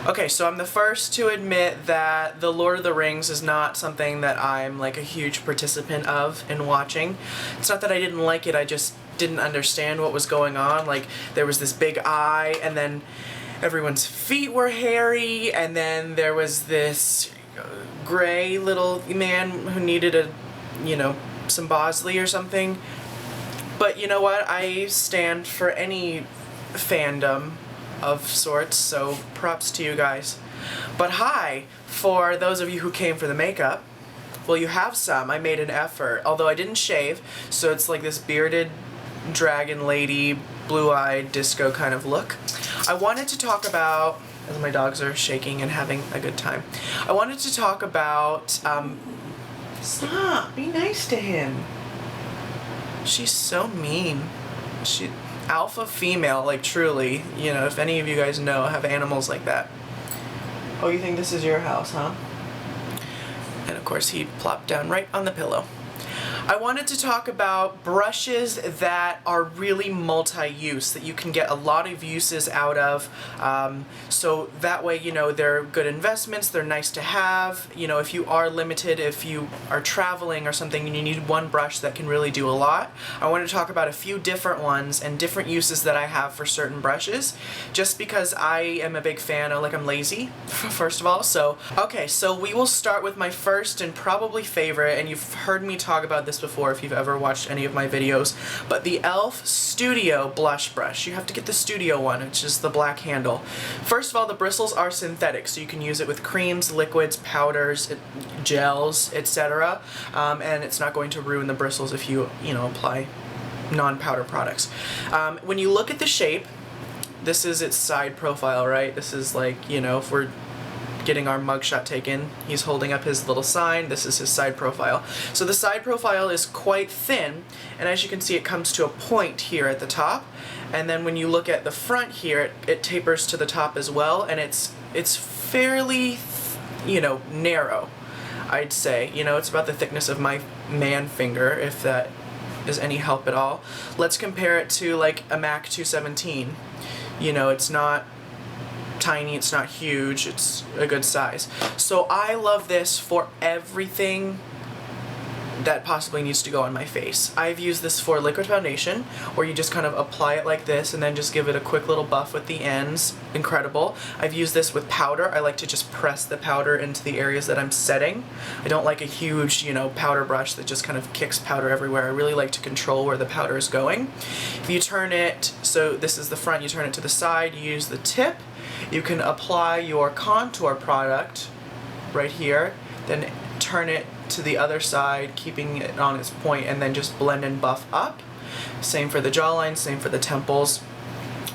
Okay, so I'm the first to admit that The Lord of the Rings is not something that I'm like a huge participant of in watching. It's not that I didn't like it, I just didn't understand what was going on. Like, there was this big eye, and then everyone's feet were hairy, and then there was this gray little man who needed a, some Bosley or something. But you know what? I stand for any fandom of sorts, so props to you guys. But hi, for those of you who came for the makeup, well, you have some. I made an effort, although I didn't shave, so it's like this bearded dragon lady, blue-eyed disco kind of look. I wanted to talk about, as my dogs are shaking and having a good time, I wanted to talk about, stop, be nice to him. She's so mean. She, alpha female, like truly, if any of you guys know, have animals like that. Oh, you think this is your house, huh? And of course he plopped down right on the pillow. I wanted to talk about brushes that are really multi-use, that you can get a lot of uses out of. So that way, they're good investments, they're nice to have. If you are limited, if you are traveling or something and you need one brush that can really do a lot, I want to talk about a few different ones and different uses that I have for certain brushes, just because I am a big fan of, I'm lazy, first of all. So, okay, so we will start with my first and probably favorite, and you've heard me talk about this before if you've ever watched any of my videos, but the E.L.F. Studio Blush Brush. You have to get the Studio one, which is the black handle. First of all, the bristles are synthetic, so you can use it with creams, liquids, powders, gels, etc. And it's not going to ruin the bristles if you, apply non-powder products. When you look at the shape, this is its side profile, right? This is like, if we're getting our mugshot taken, he's holding up his little sign. This is his side profile. So the side profile is quite thin, and as you can see, it comes to a point here at the top, and then when you look at the front here, it tapers to the top as well, and it's fairly, narrow, I'd say. It's about the thickness of my man finger, if that is any help at all. Let's compare it to like a MAC 217. It's not tiny, it's not huge, it's a good size. So I love this for everything that possibly needs to go on my face. I've used this for liquid foundation, where you just kind of apply it like this and then just give it a quick little buff with the ends. Incredible. I've used this with powder. I like to just press the powder into the areas that I'm setting. I don't like a huge, powder brush that just kind of kicks powder everywhere. I really like to control where the powder is going. If you turn it, so this is the front, you turn it to the side, you use the tip. You can apply your contour product right here, then turn it to the other side, keeping it on its point, and then just blend and buff up. Same for the jawline, same for the temples.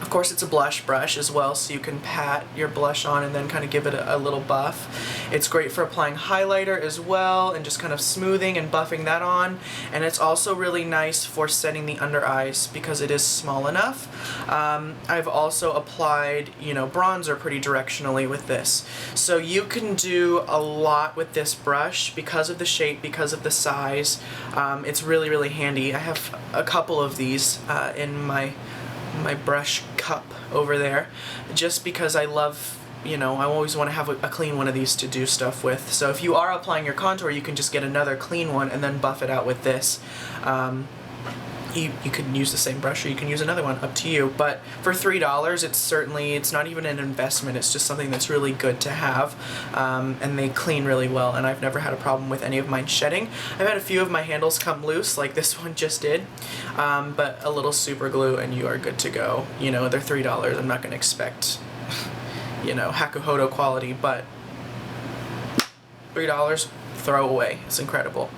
Of course, it's a blush brush as well, so you can pat your blush on and then kind of give it a little buff. It's great for applying highlighter as well and just kind of smoothing and buffing that on. And it's also really nice for setting the under eyes because it is small enough. I've also applied, bronzer pretty directionally with this. So you can do a lot with this brush because of the shape, because of the size. It's really, really handy. I have a couple of these in my brush cup over there, just because I love, I always want to have a clean one of these to do stuff with. So if you are applying your contour, you can just get another clean one and then buff it out with this. You can use the same brush or you can use another one, up to you. But for $3, it's not even an investment, it's just something that's really good to have. And they clean really well, and I've never had a problem with any of mine shedding. I've had a few of my handles come loose, like this one just did, but a little super glue and you are good to go. They're $3, I'm not going to expect, Hakuhodo quality, but $3, throw away. It's incredible.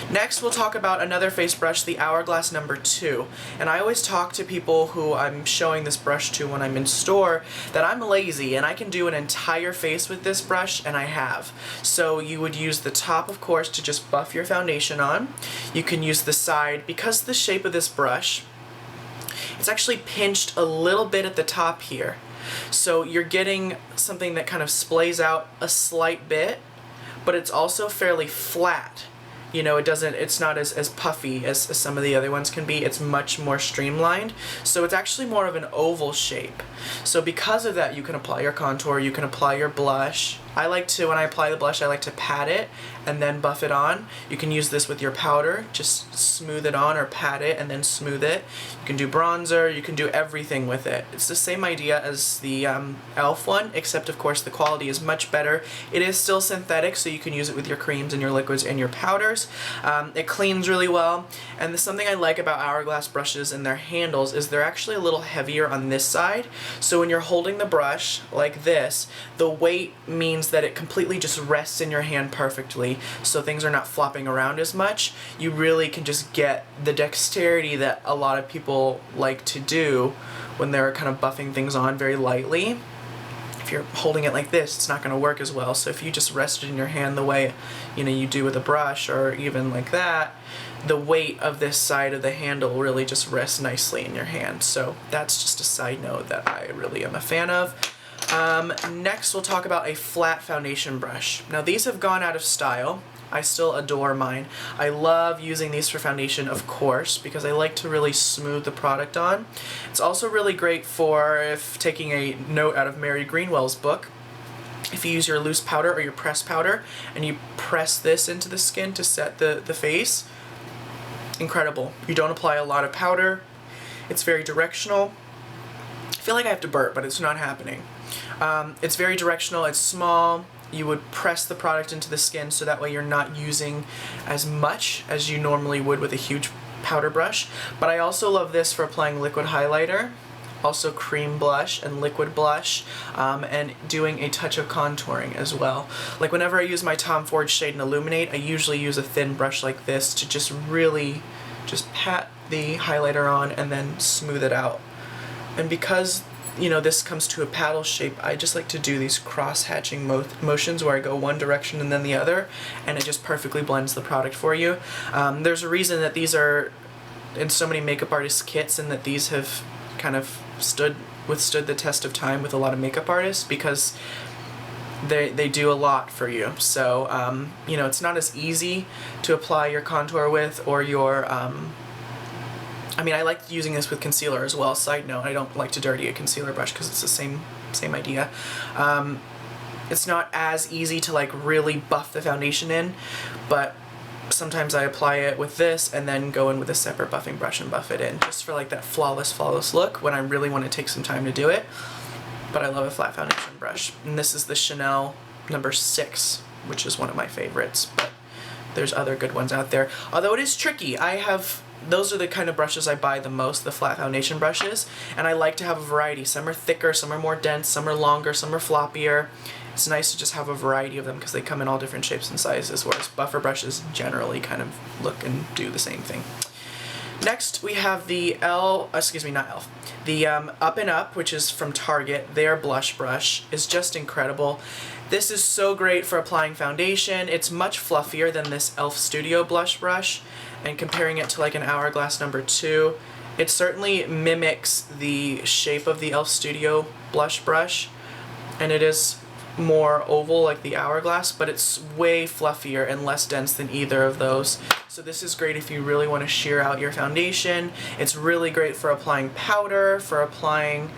Next, we'll talk about another face brush, the Hourglass Nº2. And I always talk to people who I'm showing this brush to when I'm in store that I'm lazy and I can do an entire face with this brush, and I have. So you would use the top, of course, to just buff your foundation on. You can use the side. Because of the shape of this brush, it's actually pinched a little bit at the top here. So you're getting something that kind of splays out a slight bit, but it's also fairly flat. You know, it's not as puffy as some of the other ones can be. It's much more streamlined. So it's actually more of an oval shape. So because of that, you can apply your contour, you can apply your blush. I like to, when I apply the blush, I like to pat it and then buff it on. You can use this with your powder, just smooth it on or pat it and then smooth it. You can do bronzer, you can do everything with it. It's the same idea as the E.L.F. one, except of course the quality is much better. It is still synthetic, so you can use it with your creams and your liquids and your powders. It cleans really well, and something I like about Hourglass brushes and their handles is they're actually a little heavier on this side. So when you're holding the brush like this, the weight means that it completely just rests in your hand perfectly, so things are not flopping around as much. You really can just get the dexterity that a lot of people like to do when they're kind of buffing things on very lightly. If you're holding it like this, it's not going to work as well. So if you just rest it in your hand the way, you know, you do with a brush, or even like that, the weight of this side of the handle really just rests nicely in your hand. So that's just a side note that I really am a fan of. Next we'll talk about a flat foundation brush. Now these have gone out of style. I still adore mine. I love using these for foundation, of course, because I like to really smooth the product on. It's also really great for, if taking a note out of Mary Greenwell's book, if you use your loose powder or your pressed powder and you press this into the skin to set the face, incredible. You don't apply a lot of powder. It's very directional. I feel like I have to burp, but it's not happening. It's very directional, it's small. You would press the product into the skin so that way you're not using as much as you normally would with a huge powder brush. But I also love this for applying liquid highlighter, also cream blush and liquid blush, and doing a touch of contouring as well. Like whenever I use my Tom Ford Shade and Illuminate, I usually use a thin brush like this to just really just pat the highlighter on and then smooth it out. And because, you know, this comes to a paddle shape, I just like to do these cross-hatching motions where I go one direction and then the other, and it just perfectly blends the product for you. There's a reason that these are in so many makeup artists' kits, and that these have kind of withstood the test of time with a lot of makeup artists, because they do a lot for you. So, you know, it's not as easy to apply your contour with, or your I mean, I like using this with concealer as well. Side note, I don't like to dirty a concealer brush because it's the same idea. It's not as easy to like really buff the foundation in, but sometimes I apply it with this and then go in with a separate buffing brush and buff it in, just for like that flawless look when I really want to take some time to do it. But I love a flat foundation brush. And this is the Chanel #6, which is one of my favorites, but there's other good ones out there. Although it is tricky. Those are the kind of brushes I buy the most, the flat foundation brushes, and I like to have a variety. Some are thicker, some are more dense, some are longer, some are floppier. It's nice to just have a variety of them because they come in all different shapes and sizes, whereas buffer brushes generally kind of look and do the same thing. Next we have the the Up&Up, which is from Target. Their blush brush is just incredible. This is so great for applying foundation. It's much fluffier than this E.L.F. Studio blush brush, and comparing it to like an Hourglass #2, it certainly mimics the shape of the E.L.F. Studio blush brush, and it is more oval like the Hourglass, but it's way fluffier and less dense than either of those. So this is great if you really want to sheer out your foundation. It's really great for applying powder, for applying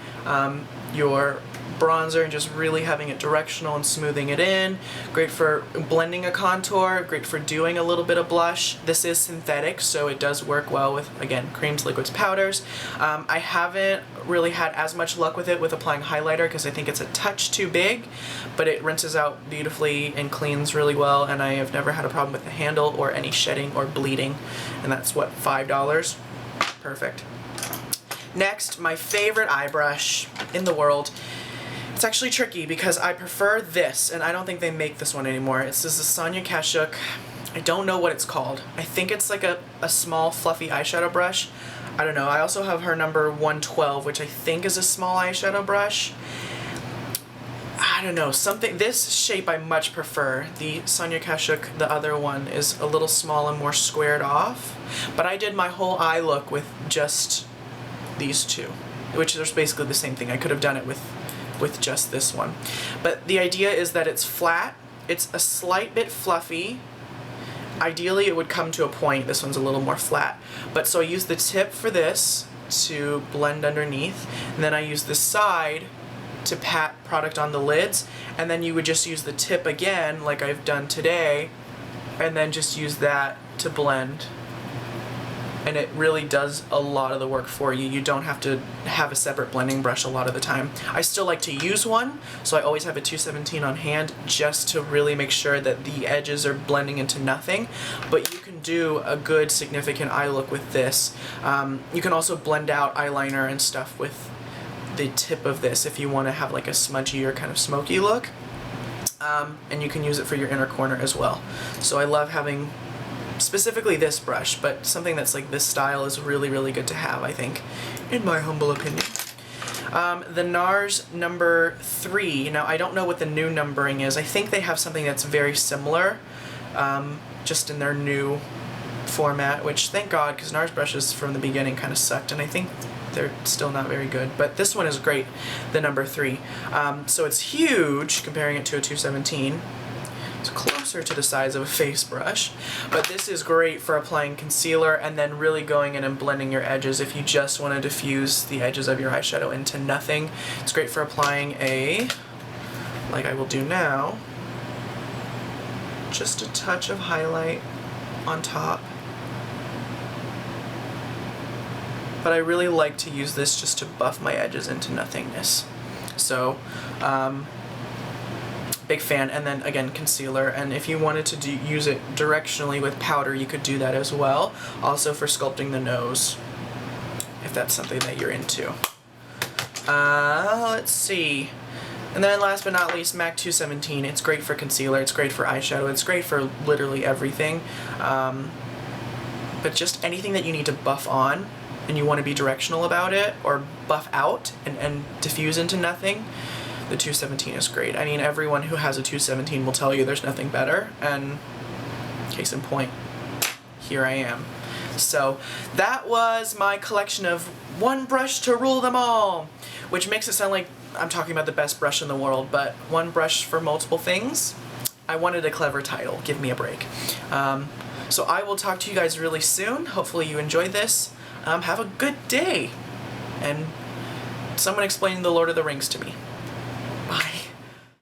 your bronzer and just really having it directional and smoothing it in. Great for blending a contour, great for doing a little bit of blush. This is synthetic, so it does work well with, again, creams, liquids, powders. I haven't really had as much luck with it with applying highlighter because I think it's a touch too big, but it rinses out beautifully and cleans really well, and I have never had a problem with the handle or any shedding or bleeding, and that's what, $5? Perfect. Next, my favorite eye brush in the world. It's actually tricky because I prefer this, and I don't think they make this one anymore. This is the Sonia Kashuk. I don't know what it's called. I think it's like a small fluffy eyeshadow brush. I don't know. I also have her number 112, which I think is a small eyeshadow brush. I don't know, this shape I much prefer. The Sonia Kashuk, the other one, is a little small and more squared off, but I did my whole eye look with just these two, which is basically the same thing. I could have done it with just this one. But the idea is that it's flat, it's a slight bit fluffy, ideally it would come to a point. This one's a little more flat. But so I use the tip for this to blend underneath, and then I use the side to pat product on the lids, and then you would just use the tip again like I've done today, and then just use that to blend. And it really does a lot of the work for you. You don't have to have a separate blending brush a lot of the time. I still like to use one, so I always have a 217 on hand just to really make sure that the edges are blending into nothing. But you can do a good significant eye look with this. You can also blend out eyeliner and stuff with the tip of this if you want to have like a smudgy or kind of smoky look. And you can use it for your inner corner as well. So I love having specifically this brush, but something that's like this style is really, really good to have, I think, in my humble opinion. The NARS #3. Now, I don't know what the new numbering is. I think they have something that's very similar, just in their new format, which thank God, because NARS brushes from the beginning kind of sucked, and I think they're still not very good. But this one is great, the #3. So it's huge, comparing it to a 217. It's closer to the size of a face brush, but this is great for applying concealer and then really going in and blending your edges if you just want to diffuse the edges of your eyeshadow into nothing. It's great for applying like I will do now, just a touch of highlight on top. But I really like to use this just to buff my edges into nothingness. So, big fan. And then again, concealer, and if you wanted to use it directionally with powder, you could do that as well, also for sculpting the nose, if that's something that you're into. Let's see. And then last but not least, MAC 217. It's great for concealer, it's great for eyeshadow, it's great for literally everything. But just anything that you need to buff on and you want to be directional about it, or buff out and diffuse into nothing, the 217 is great. I mean, everyone who has a 217 will tell you there's nothing better, and case in point, here I am. So that was my collection of one brush to rule them all, which makes it sound like I'm talking about the best brush in the world, but one brush for multiple things? I wanted a clever title. Give me a break. So I will talk to you guys really soon. Hopefully you enjoyed this. Have a good day. And someone explain The Lord of the Rings to me.